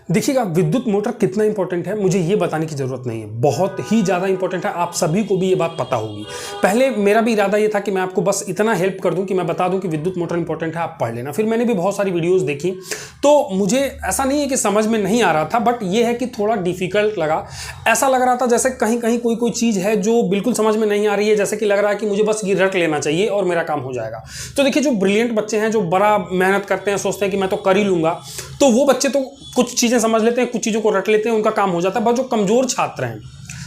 देखिएगा, विद्युत मोटर कितना इंपॉर्टेंट है मुझे ये बताने की ज़रूरत नहीं है, बहुत ही ज़्यादा इंपॉर्टेंट है। आप सभी को भी ये बात पता होगी। पहले मेरा भी इरादा ये था कि मैं आपको बस इतना हेल्प कर दूं कि मैं बता दूं कि विद्युत मोटर इंपॉर्टेंट है, आप पढ़ लेना। फिर मैंने भी बहुत सारी वीडियोस देखी, तो मुझे ऐसा नहीं है कि समझ में नहीं आ रहा था, बट ये है कि थोड़ा डिफिकल्ट लगा। ऐसा लग रहा था जैसे कहीं कहीं कोई चीज़ है जो बिल्कुल समझ में नहीं आ रही है, जैसे कि लग रहा है कि मुझे बस ये रट लेना चाहिए और मेरा काम हो जाएगा। तो देखिए, जो ब्रिलियंट बच्चे हैं, जो बड़ा मेहनत करते हैं, सोचते हैं कि मैं तो कर ही लूँगा, तो वो बच्चे तो कुछ चीज़ें समझ लेते हैं, कुछ चीज़ों को रट लेते हैं, उनका काम हो जाता है। बस जो कमज़ोर छात्र हैं,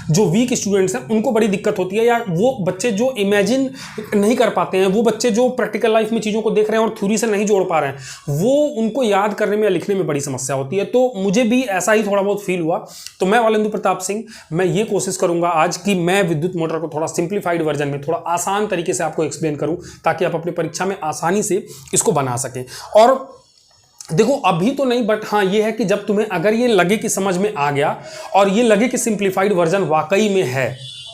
जो वीक स्टूडेंट्स हैं, उनको बड़ी दिक्कत होती है। या वो बच्चे जो इमेजिन नहीं कर पाते हैं, वो बच्चे जो प्रैक्टिकल लाइफ में चीज़ों को देख रहे हैं और थ्योरी से नहीं जोड़ पा रहे हैं, वो उनको याद करने में या लिखने में बड़ी समस्या होती है। तो मुझे भी ऐसा ही थोड़ा बहुत फील हुआ। तो मैं वालेंदु प्रताप सिंह, मैं ये कोशिश करूंगा आज कि मैं विद्युत मोटर को थोड़ा सिंप्लीफाइड वर्जन में, थोड़ा आसान तरीके से आपको एक्सप्लेन करूं, ताकि आप अपनी परीक्षा में आसानी से इसको बना सकें। और देखो, अभी तो नहीं, बट हाँ ये है कि जब तुम्हें अगर ये लगे कि समझ में आ गया और ये लगे कि सिंप्लीफाइड वर्जन वाकई में है,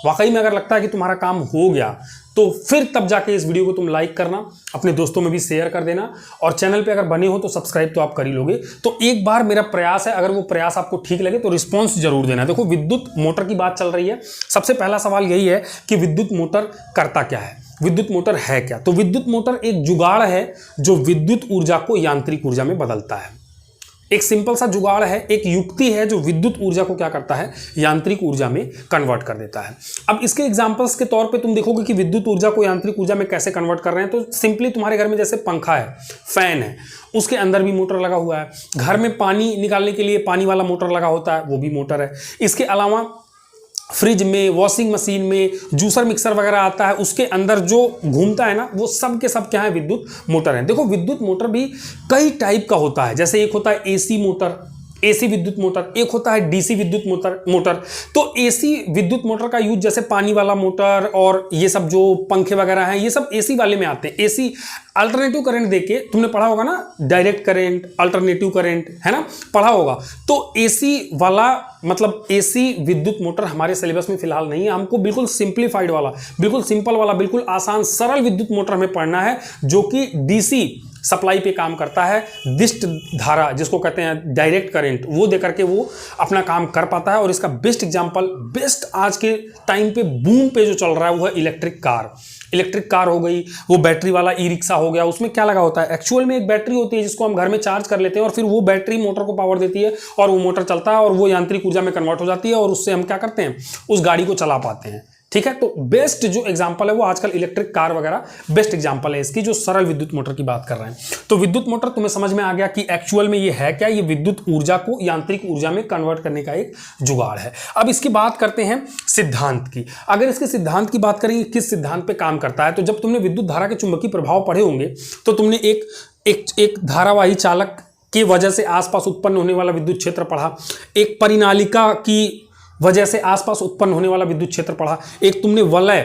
वाकई में अगर लगता है कि तुम्हारा काम हो गया, तो फिर तब जाके इस वीडियो को तुम लाइक करना, अपने दोस्तों में भी शेयर कर देना, और चैनल पे अगर बने हो तो सब्सक्राइब तो आप कर ही लोगे। तो एक बार मेरा प्रयास है, अगर वो प्रयास आपको ठीक लगे तो रिस्पॉन्स जरूर देना। देखो, विद्युत मोटर की बात चल रही है, सबसे पहला सवाल यही है कि विद्युत मोटर करता क्या है, विद्युत मोटर है क्या। तो विद्युत मोटर एक जुगाड़ है जो विद्युत ऊर्जा को यांत्रिक ऊर्जा में बदलता है। एक सिंपल सा जुगाड़ है, एक युक्ति है जो विद्युत ऊर्जा को क्या करता है, यांत्रिक ऊर्जा में कन्वर्ट कर देता है। अब इसके एग्जांपल्स के तौर पे तुम देखोगे कि विद्युत ऊर्जा को यांत्रिक ऊर्जा में कैसे कन्वर्ट कर रहे हैं। तो सिंपली तुम्हारे घर में जैसे पंखा है, फैन है, उसके अंदर भी मोटर लगा हुआ है। घर में पानी निकालने के लिए पानी वाला मोटर लगा होता है, वो भी मोटर है। इसके अलावा फ्रिज में, वॉशिंग मशीन में, जूसर मिक्सर वगैरह आता है, उसके अंदर जो घूमता है ना, वो सब के सब क्या है, विद्युत मोटर है। देखो, विद्युत मोटर भी कई टाइप का होता है। जैसे एक होता है एसी मोटर, एसी विद्युत मोटर, एक होता है डीसी विद्युत मोटर। तो एसी विद्युत मोटर का यूज जैसे पानी वाला मोटर और ये सब जो पंखे वगैरह हैं, ये सब एसी वाले में आते हैं। एसी अल्टरनेटिव करंट देके, तुमने पढ़ा होगा ना, डायरेक्ट करंट, अल्टरनेटिव करंट, है ना, पढ़ा होगा। तो एसी वाला मतलब एसी विद्युत मोटर हमारे सिलेबस में फिलहाल नहीं है। हमको बिल्कुल सिंप्लीफाइड वाला, बिल्कुल सिंपल वाला, बिल्कुल आसान सरल विद्युत मोटर हमें पढ़ना है, जो कि डीसी सप्लाई पे काम करता है। दिष्ट धारा जिसको कहते हैं, डायरेक्ट करंट, वो देकर के वो अपना काम कर पाता है। और इसका बेस्ट एग्जांपल, बेस्ट आज के टाइम पे बूम पे जो चल रहा है, वो है इलेक्ट्रिक कार। इलेक्ट्रिक कार हो गई, वो बैटरी वाला ई रिक्शा हो गया। उसमें क्या लगा होता है, एक्चुअल में एक बैटरी होती है जिसको हम घर में चार्ज कर लेते हैं, और फिर वो बैटरी मोटर को पावर देती है और वो मोटर चलता है और वो यांत्रिक ऊर्जा में कन्वर्ट हो जाती है, और उससे हम क्या करते हैं, उस गाड़ी को चला पाते हैं। ठीक है, तो बेस्ट जो एग्जांपल है वो आजकल इलेक्ट्रिक कार वगैरह बेस्ट एग्जांपल है इसकी, जो सरल विद्युत मोटर की बात कर रहे हैं। तो विद्युत मोटर तुम्हें समझ में आ गया कि एक्चुअल में ये है क्या, ये विद्युत ऊर्जा को यांत्रिक ऊर्जा में कन्वर्ट करने का एक जुगाड़ है। अब इसकी बात करते हैं सिद्धांत की। अगर इसके सिद्धांत की बात करें, किस सिद्धांत पे काम करता है, तो जब तुमने विद्युत धारा के चुंबकीय प्रभाव पढ़े होंगे, तो तुमने एक धारावाही चालक की वजह से आसपास उत्पन्न होने वाला विद्युत क्षेत्र पढ़ा, एक परिनालिका की वजह से आसपास उत्पन्न होने वाला विद्युत क्षेत्र पढ़ा, एक तुमने वलय,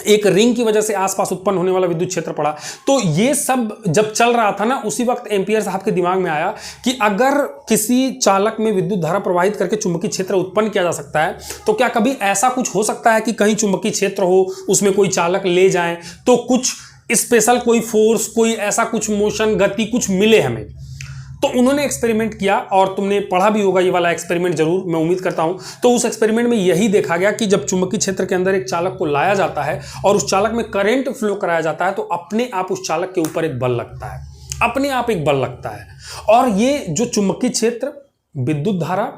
एक रिंग की वजह से आसपास उत्पन्न होने वाला विद्युत क्षेत्र पढ़ा। तो ये सब जब चल रहा था ना, उसी वक्त एम्पियर साहब के दिमाग में आया कि अगर किसी चालक में विद्युत धारा प्रवाहित करके चुंबकीय क्षेत्र उत्पन्न किया जा सकता है, तो क्या कभी ऐसा कुछ हो सकता है कि कहीं चुंबकीय क्षेत्र हो, उसमें कोई चालक ले जाए, तो कुछ स्पेशल कोई फोर्स, कोई ऐसा कुछ मोशन, गति कुछ मिले हमें। तो उन्होंने एक्सपेरिमेंट किया, और तुमने पढ़ा भी होगा ये वाला एक्सपेरिमेंट जरूर, मैं उम्मीद करता हूं। तो उस एक्सपेरिमेंट में यही देखा गया कि जब चुंबकीय क्षेत्र के अंदर एक चालक को लाया जाता है और उस चालक में करंट फ्लो कराया जाता है, तो अपने आप उस चालक के ऊपर एक बल लगता है, अपने आप एक बल लगता है। और ये जो चुंबकीय क्षेत्र, विद्युत धारा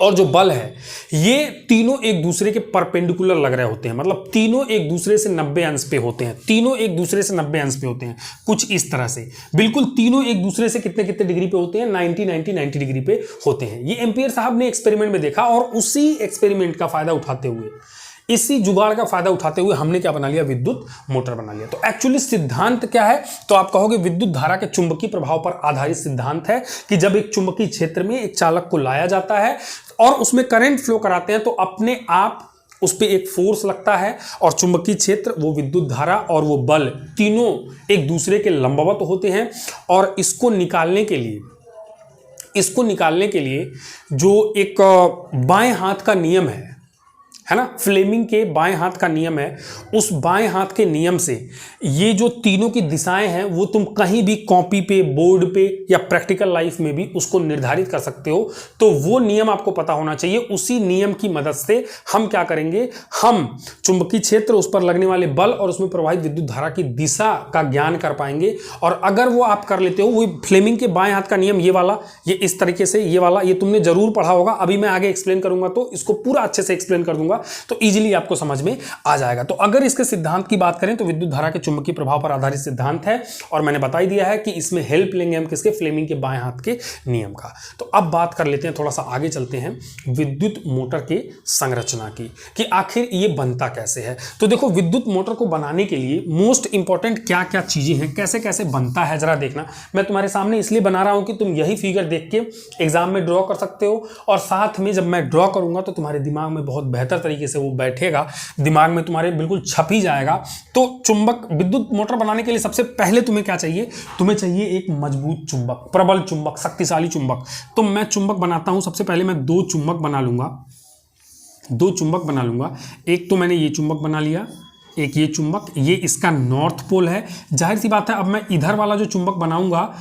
और जो बल है, ये तीनों एक दूसरे के परपेंडिकुलर लग रहे होते हैं। मतलब तीनों एक दूसरे से 90 अंश पे होते हैं, तीनों एक दूसरे से 90 अंश पे होते हैं, कुछ इस तरह से। बिल्कुल तीनों एक दूसरे से कितने कितने डिग्री पे होते हैं, 90 डिग्री पे होते हैं। ये एम्पियर साहब ने एक्सपेरिमेंट में देखा, और उसी एक्सपेरिमेंट का फायदा उठाते हुए, इसी जुगाड़ का फायदा उठाते हुए हमने क्या बना लिया, विद्युत मोटर बना लिया। तो एक्चुअली सिद्धांत क्या है, तो आप कहोगे विद्युत धारा के चुंबकीय प्रभाव पर आधारित सिद्धांत है कि जब एक चुंबकीय क्षेत्र में एक चालक को लाया जाता है और उसमें करंट फ्लो कराते हैं, तो अपने आप उस पर एक फोर्स लगता है, और चुंबकीय क्षेत्र, वो विद्युत धारा और वो बल, तीनों एक दूसरे के लंबवत होते हैं। और इसको निकालने के लिए जो एक बाएं हाथ का नियम है, है ना, फ्लेमिंग के बाएं हाथ का नियम है, उस बाएं हाथ के नियम से ये जो तीनों की दिशाएं हैं वो तुम कहीं भी कॉपी पे, बोर्ड पे या प्रैक्टिकल लाइफ में भी उसको निर्धारित कर सकते हो। तो वो नियम आपको पता होना चाहिए। उसी नियम की मदद से हम क्या करेंगे, हम चुंबकीय क्षेत्र, उस पर लगने वाले बल और उसमें प्रवाहित विद्युत धारा की दिशा का ज्ञान कर पाएंगे। और अगर वो आप कर लेते हो, वो फ्लेमिंग के बाएं हाथ का नियम ये वाला, ये इस तरीके से, ये वाला, ये तुमने जरूर पढ़ा होगा। अभी मैं आगे एक्सप्लेन करूंगा तो इसको पूरा अच्छे से एक्सप्लेन कर दूंगा, तो इजीली आपको समझ में आ जाएगा। तो अगर इसके सिद्धांत की बात करें तो विद्युत धारा के चुंबकीय प्रभाव पर आधारित सिद्धांत है, और मैंने बता ही दिया है कि इसमें हेल्प लेंगे हम किसके, फ्लेमिंग के बाएं हाथ के नियम का। तो अब बात कर लेते हैं, थोड़ा सा आगे चलते हैं विद्युत मोटर के संरचना की, कि आखिर ये बनता कैसे है। तो देखो, विद्युत मोटर को बनाने के लिए मोस्ट इंपॉर्टेंट क्या क्या चीजें हैं, कैसे कैसे बनता है, जरा देखना। मैं तुम्हारे सामने इसलिए बना रहा हूं कि तुम यही फिगर देख के एग्जाम में ड्रॉ कर सकते हो, और साथ में जब मैं ड्रॉ करूंगा तो तुम्हारे दिमाग में बहुत बेहतर तरीके से वो बैठेगा, दिमाग में तुम्हारे बिल्कुल छप ही जाएगा। तो चुंबक, विद्युत मोटर बनाने के लिए सबसे पहले तुम्हें क्या चाहिए, तुम्हें चाहिए एक मजबूत चुंबक, प्रबल चुंबक, शक्तिशाली चुंबक। तो मैं चुंबक बनाता हूं, सबसे पहले मैं दो चुंबक बना लूंगा। एक तो मैंने ये चुंबक बना लिया, एक ये चुंबक, ये इसका नॉर्थ पोल है। जाहिर सी बात है, अब मैं इधर वाला जो चुंबक बनाऊंगा,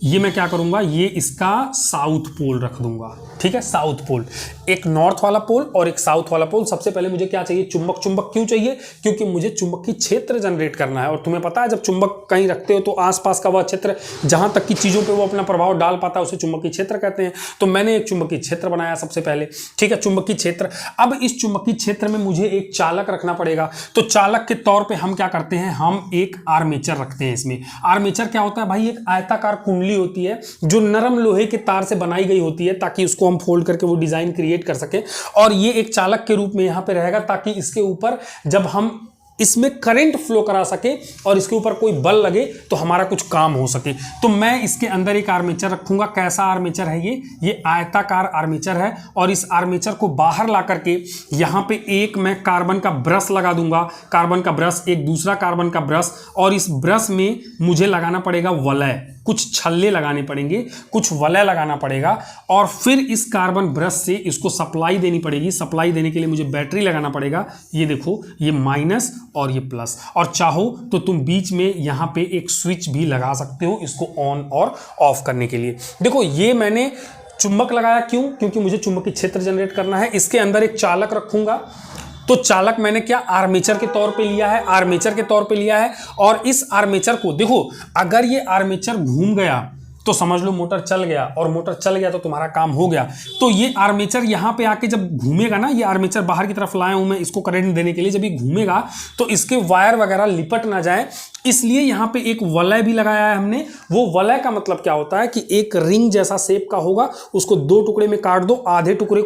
ये मैं क्या करूंगा, ये इसका साउथ पोल रख दूंगा। ठीक है, साउथ पोल, एक नॉर्थ वाला पोल और एक साउथ वाला पोल। सबसे पहले मुझे क्या चाहिए, चुंबक। चुंबक क्यों चाहिए, क्योंकि मुझे चुंबकीय क्षेत्र जनरेट करना है। और तुम्हें पता है, जब चुंबक कहीं रखते हो तो आसपास का वह क्षेत्र जहां तक की चीजों पे वो अपना प्रभाव डाल पाता है उसे चुंबकीय क्षेत्र कहते हैं। तो मैंने एक चुंबकीय क्षेत्र बनाया सबसे पहले। ठीक है, चुंबकीय क्षेत्र। अब इस चुंबकीय क्षेत्र में मुझे एक चालक रखना पड़ेगा। तो चालक के तौर पे हम क्या करते हैं, हम एक आर्मेचर रखते हैं। इसमें आर्मेचर क्या होता है भाई, एक आयताकार कुंडली होती है जो नरम लोहे के तार से बनाई गई होती है, ताकि उसको हम फोल्ड करके वो डिजाइन क्रिएट कर सके। और ये एक चालक के रूप में यहां पे रहेगा, ताकि इसके ऊपर जब हम इसमें करंट फ्लो करा सके और इसके ऊपर कोई बल लगे तो हमारा कुछ काम हो सके। तो मैं इसके अंदर एक आर्मेचर रखूंगा। कैसा आर्मेचर है ये आयताकार आर्मेचर है। और इस आर्मेचर को बाहर ला करके यहां पे एक मैं कार्बन का ब्रश लगा दूंगा, कार्बन का ब्रश, एक दूसरा कार्बन का ब्रश, और इस ब्रश में मुझे लगाना पड़ेगा वलय, कुछ छल्ले लगाने पड़ेंगे, कुछ वलय लगाना पड़ेगा। और फिर इस कार्बन ब्रश से इसको सप्लाई देनी पड़ेगी। सप्लाई देने के लिए मुझे बैटरी लगाना पड़ेगा। ये देखो, ये माइनस और ये प्लस। और चाहो तो तुम बीच में यहां पे एक स्विच भी लगा सकते हो इसको ऑन और ऑफ करने के लिए। देखो, ये मैंने चुंबक लगाया, क्यों, क्योंकि मुझे चुंबकीय क्षेत्र जनरेट करना है। इसके अंदर एक चालक रखूंगा। तो चालक मैंने क्या, आर्मेचर के तौर पे लिया है। और इस आर्मेचर को देखो, अगर ये आर्मेचर घूम गया तो समझ लो मोटर चल गया, और मोटर चल गया तो तुम्हारा काम हो गया। तो ये आर्मेचर यहां पे आके जब घूमेगा ना, ये आर्मेचर बाहर की तरफ लाया हूं मैं इसको करंट देने के लिए, जब ये घूमेगा तो इसके वायर वगैरह लिपट ना जाए, इसलिए यहां पे एक वलय भी लगाया है हमने। वो वलय का मतलब क्या होता है कि एक रिंग जैसा शेप का होगा, उसको दो टुकड़े में काट दो, आधे टुकड़े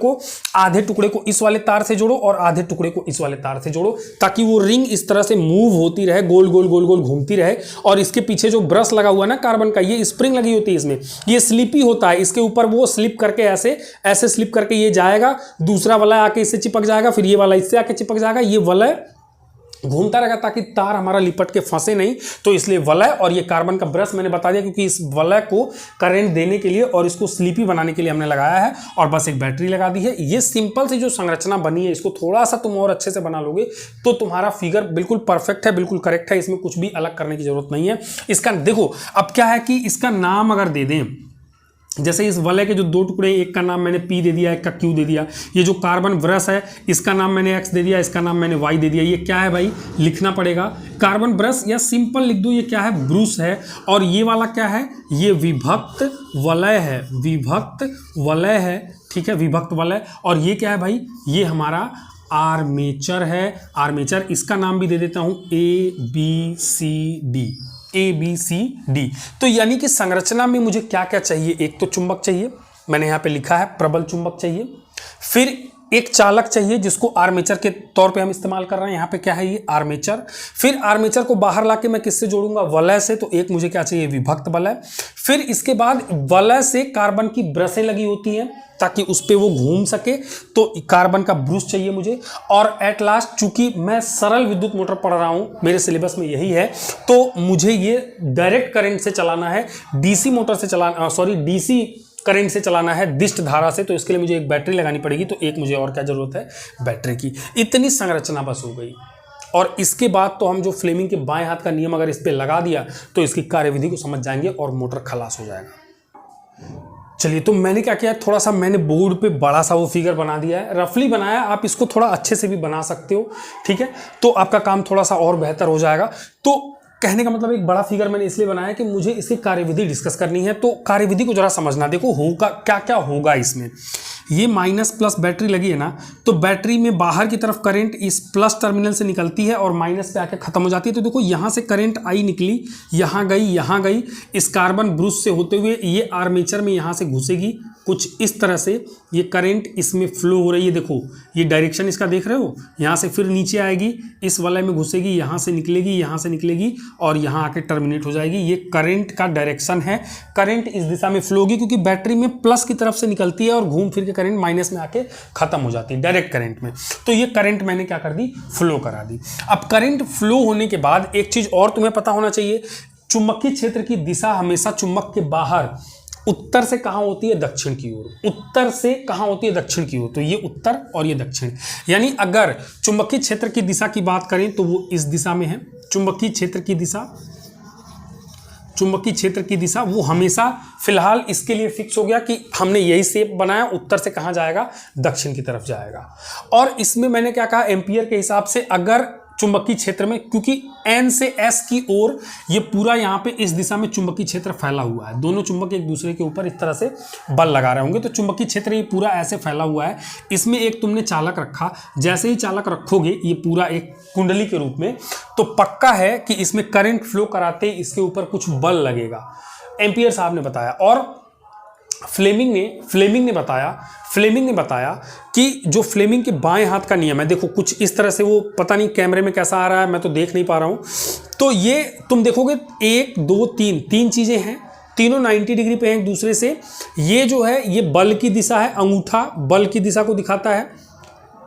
को इस वाले तार से जोड़ो और आधे टुकड़े को इस वाले तार से जोड़ो, ताकि वो रिंग इस तरह से मूव होती रहे, गोल गोल गोल गोल घूमती रहे। और इसके पीछे जो ब्रश लगा हुआ है ना कार्बन का, ये स्प्रिंग लगी होती है इसमें, ये स्लिपी होता है, इसके ऊपर वो स्लिप करके ऐसे स्लिप करके ये जाएगा, दूसरा वलय आके इससे चिपक जाएगा, फिर ये वाला इससे आके चिपक जाएगा, ये वलय घूमता रहेगा ताकि तार हमारा लिपट के फंसे नहीं। तो इसलिए वलय और ये कार्बन का ब्रश मैंने बता दिया, क्योंकि इस वलय को करंट देने के लिए और इसको स्लीपी बनाने के लिए हमने लगाया है। और बस एक बैटरी लगा दी है। ये सिंपल सी जो संरचना बनी है, इसको थोड़ा सा तुम और अच्छे से बना लोगे तो तुम्हारा फिगर बिल्कुल परफेक्ट है, बिल्कुल करेक्ट है। इसमें कुछ भी अलग करने की जरूरत नहीं है। इसका देखो, अब क्या है कि इसका नाम अगर दे दें, जैसे इस वलय के जो दो टुकड़े, एक का नाम मैंने P दे दिया, एक का Q दे दिया। ये जो कार्बन ब्रश है, इसका नाम मैंने X दे दिया, इसका नाम मैंने Y दे दिया। ये क्या है भाई, लिखना पड़ेगा कार्बन ब्रश, या सिंपल लिख दो ये क्या है, ब्रूस है। और ये वाला क्या है, ये विभक्त वलय है, विभक्त वलय है। ठीक है, विभक्त वलय। और ये क्या है भाई, ये हमारा आर्मेचर है। आर्मेचर, इसका नाम भी दे देता हूं ABCD। ABCD। तो यानी कि संरचना में मुझे क्या क्या चाहिए, एक तो चुंबक चाहिए, मैंने यहां पे लिखा है प्रबल चुंबक चाहिए। फिर एक चालक चाहिए जिसको आर्मेचर के तौर पे हम इस्तेमाल कर रहे हैं। यहाँ पे क्या है, ये आर्मेचर। फिर आर्मेचर को बाहर लाके मैं किससे जोड़ूंगा, वलय से। तो एक मुझे क्या चाहिए, विभक्त वलय। फिर इसके बाद वलय से कार्बन की ब्रशें लगी होती हैं ताकि उस पर वो घूम सके, तो कार्बन का ब्रूस चाहिए मुझे। और एट लास्ट, चूंकि मैं सरल विद्युत मोटर पढ़ रहा हूं, मेरे सिलेबस में यही है, तो मुझे ये डायरेक्ट करंट से चलाना है, डीसी मोटर से चलाना, डीसी करंट से चलाना है, दिष्ट धारा से, तो इसके लिए मुझे एक बैटरी लगानी पड़ेगी। तो एक मुझे और क्या जरूरत है, बैटरी की। इतनी संरचना बस हो गई। और इसके बाद तो हम जो फ्लेमिंग के बाएं हाथ का नियम अगर इस पे लगा दिया तो इसकी कार्यविधि को समझ जाएंगे और मोटर खलास हो जाएगा। चलिए, तो मैंने क्या किया, थोड़ा सा मैंने बोर्ड पे बड़ा सा वो फिगर बना दिया है, रफली बनाया। आप इसको थोड़ा अच्छे से भी बना सकते हो, ठीक है, तो आपका काम थोड़ा सा और बेहतर हो जाएगा। तो कहने का मतलब एक बड़ा फिगर मैंने इसलिए बनाया कि मुझे इसकी कार्यविधि डिस्कस करनी है। तो कार्यविधि को जरा समझना, देखो होगा क्या क्या होगा इसमें। ये माइनस प्लस बैटरी लगी है ना, तो बैटरी में बाहर की तरफ करंट इस प्लस टर्मिनल से निकलती है और माइनस पे आके खत्म हो जाती है। तो देखो यहाँ से करंट आई निकली, यहाँ गई, इस कार्बन ब्रुश से होते हुए ये आर्मेचर में यहाँ से घुसेगी, कुछ इस तरह से ये करंट इसमें फ्लो हो रही है। देखो ये डायरेक्शन इसका देख रहे हो, यहाँ से फिर नीचे आएगी, इस वलय में घुसेगी, यहाँ से निकलेगी और यहाँ आके टर्मिनेट हो जाएगी। ये करंट का डायरेक्शन है, करंट इस दिशा में फ्लो होगी क्योंकि बैटरी में प्लस की तरफ से निकलती है और घूम फिर के करंट माइनस में आके खत्म हो जाती है डायरेक्ट करंट में। तो ये करंट मैंने क्या कर दी, फ्लो करा दी। अब करंट फ्लो होने के बाद एक चीज और तुम्हें पता होना चाहिए, चुंबकीय क्षेत्र की दिशा हमेशा चुंबक के बाहर उत्तर से कहाँ होती है, दक्षिण की ओर। उत्तर से कहाँ होती है, दक्षिण की ओर। तो ये उत्तर और ये दक्षिण, यानी अगर चुंबकीय क्षेत्र की दिशा की बात करें तो वो इस दिशा में है। चुंबकीय क्षेत्र की दिशा वो हमेशा, फिलहाल इसके लिए फिक्स हो गया कि हमने यही शेप बनाया, उत्तर से कहाँ जाएगा, दक्षिण की तरफ जाएगा। और इसमें मैंने क्या कहा, एम्पियर के हिसाब से अगर चुंबकीय क्षेत्र में, क्योंकि N से S की ओर ये पूरा यहाँ पे इस दिशा में चुंबकीय क्षेत्र फैला हुआ है, दोनों चुंबक एक दूसरे के ऊपर इस तरह से बल लगा रहे होंगे, तो चुंबकीय क्षेत्र ये पूरा ऐसे फैला हुआ है। इसमें एक तुमने चालक रखा, जैसे ही चालक रखोगे ये पूरा एक कुंडली के रूप में, तो पक्का है कि इसमें करंट फ्लो कराते इसके ऊपर कुछ बल लगेगा। एम्पियर साहब ने बताया। और फ्लेमिंग ने बताया कि जो फ्लेमिंग के बाएं हाथ का नियम है, देखो कुछ इस तरह से, वो पता नहीं कैमरे में कैसा आ रहा है, मैं तो देख नहीं पा रहा हूं। तो ये तुम देखोगे 1 2 3 चीजें हैं, तीनों 90 डिग्री पे हैं एक दूसरे से। ये जो है ये बल की दिशा है, अंगूठा बल की दिशा को दिखाता है।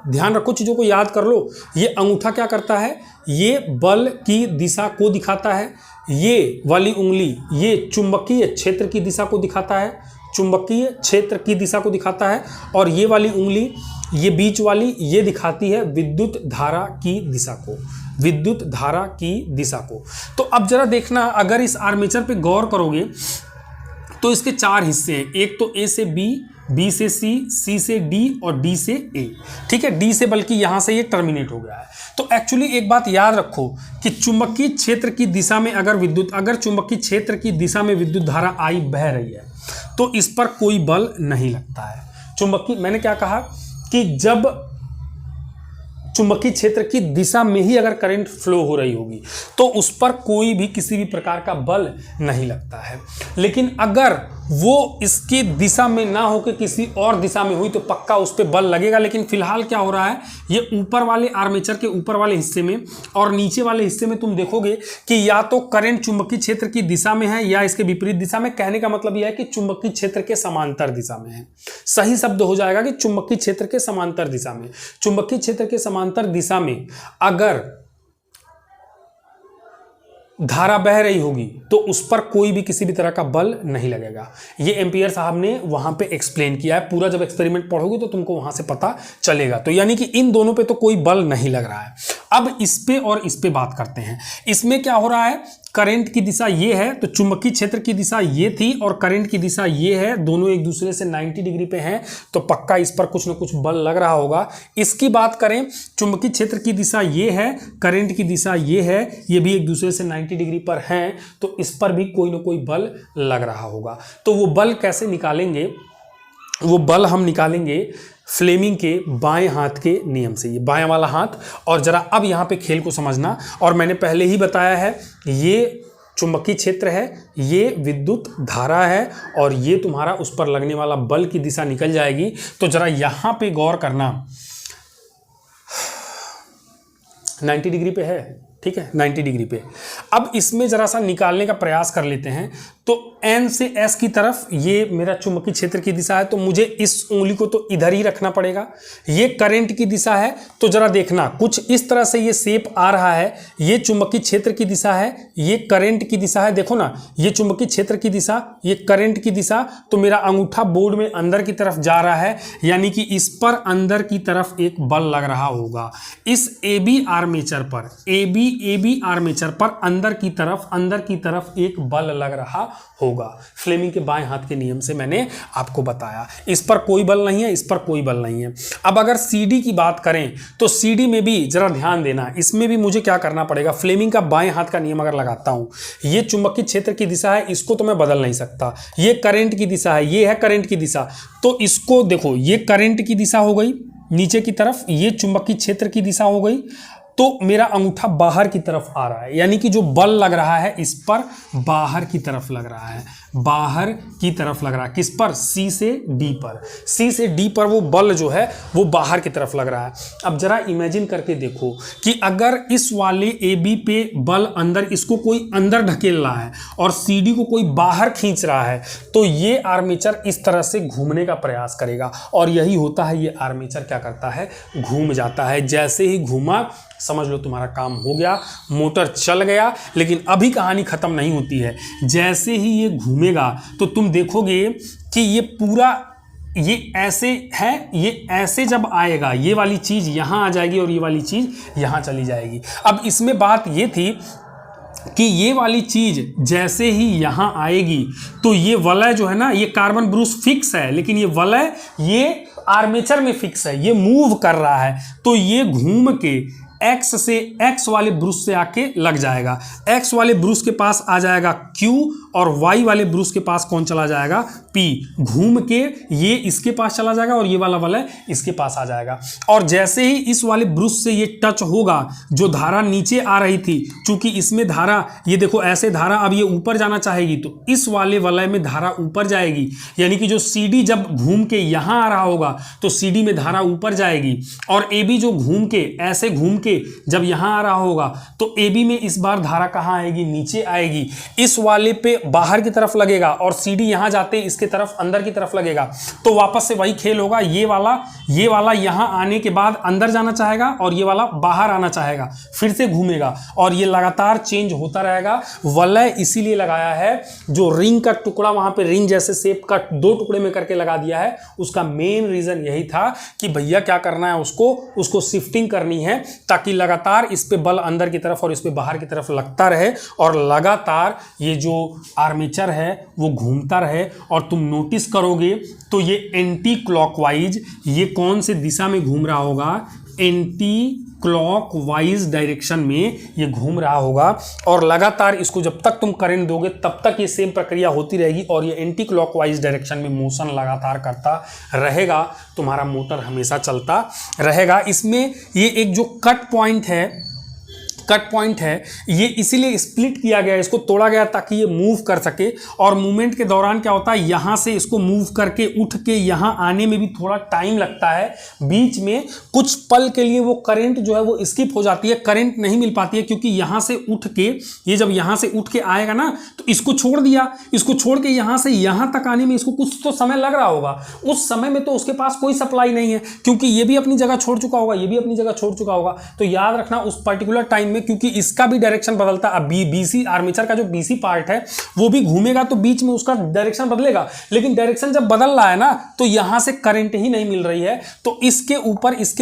ध्यान रखो, चीजों को याद कर लो। ये अंगूठा क्या करता है, ये बल की दिशा को दिखाता है। ये वाली उंगली ये चुंबकीय क्षेत्र की दिशा को दिखाता है, चुंबकीय क्षेत्र की दिशा को दिखाता है। और ये वाली उंगली, ये बीच वाली, ये दिखाती है विद्युत धारा की दिशा को, विद्युत धारा की दिशा को। तो अब जरा देखना, अगर इस आर्मेचर पे गौर करोगे तो इसके 4 हिस्से हैं। एक तो A से B, B से C, C से D और D से A। ठीक है, D से बल्कि यहां से ये टर्मिनेट हो गया है। तो एक्चुअली एक बात याद रखो कि चुंबकीय क्षेत्र की दिशा में अगर चुंबकीय क्षेत्र की दिशा में विद्युत धारा I बह रही है तो इस पर कोई बल नहीं लगता है। मैंने क्या कहा कि जब चुंबकीय क्षेत्र की दिशा में ही अगर करंट फ्लो हो रही होगी तो उस पर कोई भी किसी भी प्रकार का बल नहीं लगता है। लेकिन अगर वो इसकी दिशा में ना होकर किसी और दिशा में हुई तो पक्का उस पर बल लगेगा। लेकिन फिलहाल क्या हो रहा है, ये ऊपर वाले आर्मेचर के ऊपर वाले हिस्से में और नीचे वाले हिस्से में तुम देखोगे कि या तो करंट चुंबकीय क्षेत्र की दिशा में है या इसके विपरीत दिशा में। कहने का मतलब यह है कि चुंबकीय क्षेत्र के समांतर दिशा में है। सही शब्द हो जाएगा कि चुंबकीय क्षेत्र के समांतर दिशा में। चुंबकीय क्षेत्र के समांतर दिशा में अगर धारा बह रही होगी तो उस पर कोई भी किसी भी तरह का बल नहीं लगेगा। ये एम्पियर साहब ने वहां पे एक्सप्लेन किया है। पूरा जब एक्सपेरिमेंट पढ़ोगे तो तुमको वहां से पता चलेगा। तो यानी कि इन दोनों पे तो कोई बल नहीं लग रहा है। अब इस पे और इस पे बात करते हैं। इसमें क्या हो रहा है, करंट की दिशा ये है तो चुंबकीय क्षेत्र की दिशा ये थी और करंट की दिशा ये है, दोनों एक दूसरे से 90 डिग्री पे हैं, तो पक्का इस पर कुछ ना कुछ बल लग रहा होगा। इसकी बात करें, चुंबकीय क्षेत्र की दिशा ये है, करंट की दिशा ये है, ये भी एक दूसरे से 90 डिग्री पर हैं, तो इस पर भी कोई ना कोई बल लग रहा होगा। तो वो बल कैसे निकालेंगे, वो बल हम निकालेंगे फ्लेमिंग के बाएं हाथ के नियम से। ये बाएं वाला हाथ, और जरा अब यहाँ पे खेल को समझना। और मैंने पहले ही बताया है, ये चुंबकीय क्षेत्र है, ये विद्युत धारा है और ये तुम्हारा उस पर लगने वाला बल की दिशा निकल जाएगी। तो जरा यहाँ पे गौर करना, 90 डिग्री पे है, ठीक है, 90 डिग्री पे। अब इसमें जरा सा निकालने का प्रयास कर लेते हैं। तो N से S की तरफ ये मेरा चुंबकीय क्षेत्र की दिशा है, तो मुझे इस उंगली को तो इधर ही रखना पड़ेगा। ये करंट की दिशा है, तो जरा देखना कुछ इस तरह से ये शेप आ रहा है। ये चुंबकीय क्षेत्र की दिशा है, ये करंट की दिशा है। देखो ना, ये चुंबकीय क्षेत्र की दिशा, ये करंट की दिशा। तो मेरा अंगूठा बोर्ड में अंदर की तरफ जा रहा है, यानी कि इस पर अंदर की तरफ एक बल लग रहा होगा। इस AB आर्मेचर पर, AB आर्मेचर पर अंदर की तरफ एक बल लग रहा होगा। फ्लेमिंग के बाएं हाथ के नियम से मैंने आपको बताया। इस पर कोई बल नहीं है, इस पर कोई बल नहीं है। अब अगर CD की बात करें तो CD में भी जरा ध्यान देना, इसमें भी मुझे क्या करना पड़ेगा। फ्लेमिंग का बाएं हाथ का नियम अगर लगाता हूं, ये चुंबकीय क्षेत्र की दिशा है, इसको तो मैं बदल नहीं सकता। ये करंट की दिशा है, ये है करंट की दिशा, तो इसको देखो, ये करंट की दिशा हो गई नीचे की तरफ, ये चुंबकीय क्षेत्र की दिशा हो गई। तो मेरा अंगूठा बाहर की तरफ आ रहा है, यानी कि जो बल लग रहा है इस पर बाहर की तरफ लग रहा है, बाहर की तरफ लग रहा है। किस पर? C से D पर। C से D पर वो बल जो है वो बाहर की तरफ लग रहा है। अब जरा इमेजिन करके देखो कि अगर इस वाले AB पे बल अंदर, इसको कोई अंदर ढकेल रहा है और CD को कोई बाहर खींच रहा है, तो ये आर्मेचर इस तरह से घूमने का प्रयास करेगा। और यही होता है, ये आर्मेचर क्या करता है, घूम जाता है। जैसे ही घूमा, समझ लो तुम्हारा काम हो गया, मोटर चल गया। लेकिन अभी कहानी खत्म नहीं होती है। जैसे ही ये घूमेगा तो तुम देखोगे कि ये पूरा, ये ऐसे है, ये ऐसे जब आएगा, ये वाली चीज यहां आ जाएगी और ये वाली चीज यहां चली जाएगी। अब इसमें बात ये थी कि ये वाली चीज जैसे ही यहां आएगी तो ये वलय जो है ना, ये कार्बन ब्रूस फिक्स है, लेकिन ये वलय ये आर्मेचर में फिक्स है, ये मूव कर रहा है। तो ये घूम के X से, X वाले ब्रूस से आके लग जाएगा। X वाले ब्रूस के पास आ जाएगा Q और Y वाले ब्रूस के पास कौन चला जाएगा, P। घूम के ये इसके पास चला जाएगा और ये वाला वलय इसके पास आ जाएगा। और जैसे ही इस वाले ब्रूस से ये टच होगा, जो धारा नीचे आ रही थी, चूंकि इसमें धारा, ये देखो ऐसे धारा, अब ये ऊपर जाना चाहेगी तो इस वाले वलय में धारा ऊपर जाएगी। यानी कि जो CD जब घूम के यहां आ रहा होगा तो CD में धारा ऊपर जाएगी, और AB जो घूम के ऐसे घूम के जब यहां आ रहा होगा तो AB में इस बार धारा कहां आएगी, नीचे आएगी। इस वाले पे बाहर की तरफ लगेगा और CD यहां जाते इसके तरफ अंदर की तरफ लगेगा। तो वापस से वही खेल होगा, ये वाला यहां आने के बाद अंदर जाना चाहेगा और ये वाला बाहर आना चाहेगा, फिर से घूमेगा और ये लगातार चेंज होता रहेगा। वलय इसीलिए लगाया है, जो रिंग का टुकड़ा वहां पे रिंग जैसे शेप का 2 टुकड़े में करके लगा दिया है, उसका मेन रीजन यही था कि भैया क्या करना है, उसको शिफ्टिंग करनी है, ताकि लगातार इस पे बल अंदर की तरफ और इस पे बाहर की तरफ लगता रहे और लगातार ये जो आर्मेचर है वो घूमता रहे। और तुम नोटिस करोगे तो ये एंटी क्लॉकवाइज, ये कौन से दिशा में घूम रहा होगा, एंटी क्लॉकवाइज डायरेक्शन में ये घूम रहा होगा। और लगातार इसको जब तक तुम करंट दोगे तब तक ये सेम प्रक्रिया होती रहेगी और ये एंटी क्लॉकवाइज डायरेक्शन में मोशन लगातार करता रहेगा। तुम्हारा मोटर हमेशा चलता रहेगा। इसमें ये एक जो कट पॉइंट है, ये इसीलिए स्प्लिट किया गया, इसको तोड़ा गया ताकि ये मूव कर सके। और मूवमेंट के दौरान क्या होता है, यहां से इसको मूव करके उठ के यहां आने में भी थोड़ा टाइम लगता है। बीच में कुछ पल के लिए वो करंट जो है वो स्किप हो जाती है, करंट नहीं मिल पाती है, क्योंकि यहां से उठ के, ये जब यहां से उठ के आएगा ना, तो इसको छोड़ दिया, इसको छोड़ के यहां से यहां तक आने में इसको कुछ तो समय लग रहा होगा। उस समय में तो उसके पास कोई सप्लाई नहीं है, क्योंकि ये भी अपनी जगह छोड़ चुका होगा, ये भी अपनी जगह छोड़ चुका होगा। तो याद रखना उस पर्टिकुलर टाइम में, क्योंकि इसका भी डायरेक्शन बदलता है। BC आर्मेचर का जो BC पार्ट है वो भी घूमेगा, तो बीच में उसका डायरेक्शन बदलेगा। लेकिन डायरेक्शन जब बदल रहा है ना, तो यहां से करंट ही नहीं मिल रही है, तो इसके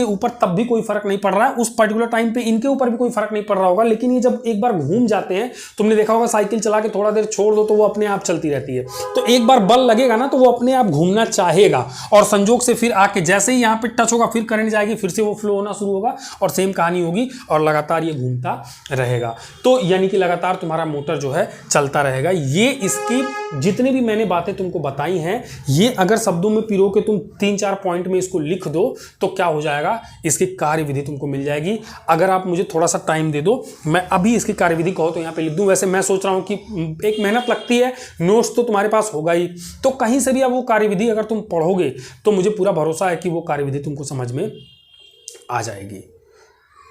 ऊपर तब भी कोई फर्क नहीं पड़ रहा है। उस पर्टिकुलर टाइम पे इनके ऊपर भी कोई फर्क नहीं पड़ रहा होगा। लेकिन ये जब एक बार घूम जाते हैं, तुमने देखा होगा साइकिल चला के थोड़ा देर छोड़ दो तो वो अपने आप चलती रहती है। तो एक बार बल लगेगा ना, तो वो अपने आप घूमना चाहेगा और संजोग से फिर आके जैसे ही यहां पे टच होगा, फिर करंट जाएगी, फिर से वो फ्लो होना शुरू होगा और सेम कहानी होगी और लगातार ये घूमता रहेगा। तो यानी कि लगातार तुम्हारा मोटर जो है चलता रहेगा। ये इसकी जितनी भी मैंने बातें तुमको बताई हैं, ये अगर शब्दों में पिरो के तुम 3-4 पॉइंट में इसको लिख दो तो क्या हो जाएगा, इसकी कार्यविधि तुमको मिल जाएगी। अगर आप मुझे थोड़ा सा टाइम दे दो, मैं अभी इसकी कार्यविधि कहो तो यहाँ पे लिख दूं। वैसे मैं सोच रहा हूँ कि एक मेहनत लगती है, नोट्स तो तुम्हारे पास होगा ही, तो कहीं से भी अब वो कार्यविधि अगर तुम पढ़ोगे तो मुझे पूरा भरोसा है कि वो कार्यविधि तुमको समझ में आ जाएगी।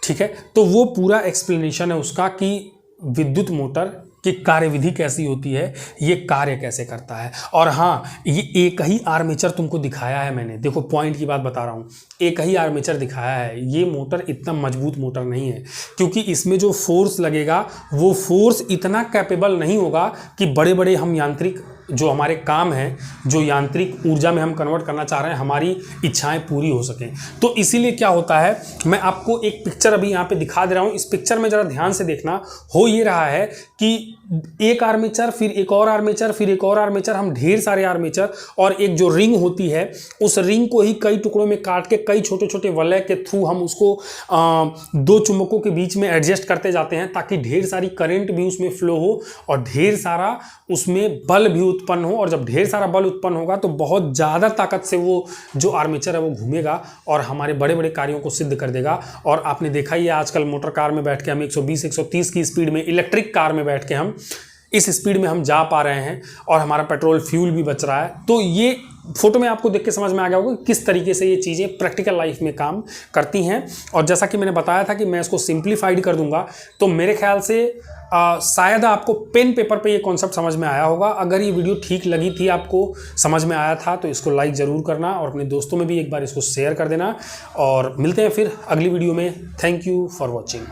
ठीक है, तो वो पूरा एक्सप्लेनेशन है उसका कि विद्युत मोटर की कार्यविधि कैसी होती है, ये कार्य कैसे करता है। और हाँ, ये एक ही आर्मेचर तुमको दिखाया है मैंने, देखो पॉइंट की बात बता रहा हूँ, एक ही आर्मेचर दिखाया है। ये मोटर इतना मजबूत मोटर नहीं है, क्योंकि इसमें जो फोर्स लगेगा वो फोर्स इतना कैपेबल नहीं होगा कि बड़े बड़े हम यांत्रिक जो हमारे काम हैं, जो यांत्रिक ऊर्जा में हम कन्वर्ट करना चाह रहे हैं, हमारी इच्छाएं पूरी हो सकें। तो इसीलिए क्या होता है, मैं आपको एक पिक्चर अभी यहाँ पे दिखा दे रहा हूँ। इस पिक्चर में जरा ध्यान से देखना, हो ये रहा है कि एक आर्मेचर, फिर एक और आर्मेचर, फिर एक और आर्मेचर, हम ढेर सारे आर्मेचर, और एक जो रिंग होती है उस रिंग को ही कई टुकड़ों में काट के कई छोटे छोटे वलय के थ्रू हम उसको दो चुंबकों के बीच में एडजस्ट करते जाते हैं, ताकि ढेर सारी करंट भी उसमें फ्लो हो और ढेर सारा उसमें बल भी उत्पन्न हो। और जब ढेर सारा बल उत्पन्न होगा तो बहुत ज़्यादा ताकत से वो जो आर्मेचर है वो घूमेगा और हमारे बड़े बड़े कार्यों को सिद्ध कर देगा। और आपने देखा ही है, आजकल मोटर कार में बैठ के हम 120-130 की स्पीड में, इलेक्ट्रिक कार में बैठ के हम इस स्पीड में हम जा पा रहे हैं और हमारा पेट्रोल फ्यूल भी बच रहा है। तो ये फोटो में आपको देख के समझ में आ गया होगा किस तरीके से ये चीज़ें प्रैक्टिकल लाइफ में काम करती हैं। और जैसा कि मैंने बताया था कि मैं इसको सिंप्लीफाइड कर दूंगा, तो मेरे ख्याल से शायद आपको पेन पेपर पे ये कॉन्सेप्ट समझ में आया होगा। अगर ये वीडियो ठीक लगी थी, आपको समझ में आया था, तो इसको लाइक ज़रूर करना और अपने दोस्तों में भी एक बार इसको शेयर कर देना। और मिलते हैं फिर अगली वीडियो में। Thank you for watching.